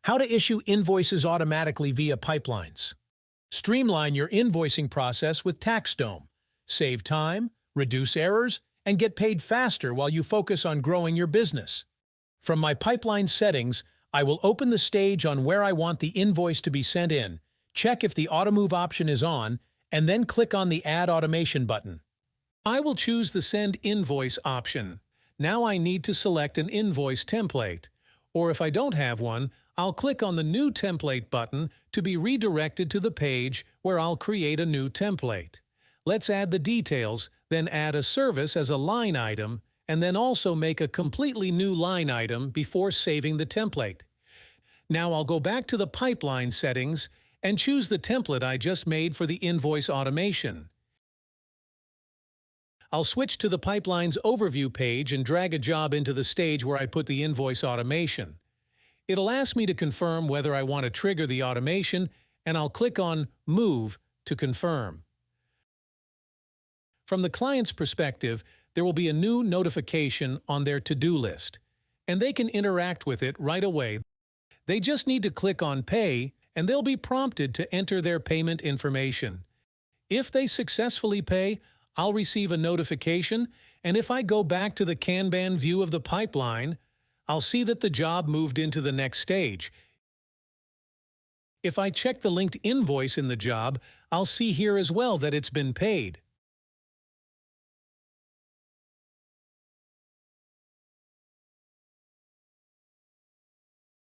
How to issue invoices automatically via pipelines. Streamline your invoicing process with TaxDome. Save time, reduce errors, and get paid faster while you focus on growing your business. From my pipeline settings, I will open the stage on where I want the invoice to be sent in, check if the automove option is on, and then click on the Add Automation button. I will choose the Send Invoice option. Now I need to select an invoice template. Or if I don't have one, I'll click on the New Template button to be redirected to the page where I'll create a new template. Let's add the details, then add a service as a line item, and then also make a completely new line item before saving the template. Now I'll go back to the pipeline settings and choose the template I just made for the invoice automation. I'll switch to the pipeline's overview page and drag a job into the stage where I put the invoice automation. It'll ask me to confirm whether I want to trigger the automation, and I'll click on Move to confirm. From the client's perspective, there will be a new notification on their to-do list, and they can interact with it right away. They just need to click on Pay, and they'll be prompted to enter their payment information. If they successfully pay, I'll receive a notification, and if I go back to the Kanban view of the pipeline, I'll see that the job moved into the next stage. If I check the linked invoice in the job, I'll see here as well that it's been paid.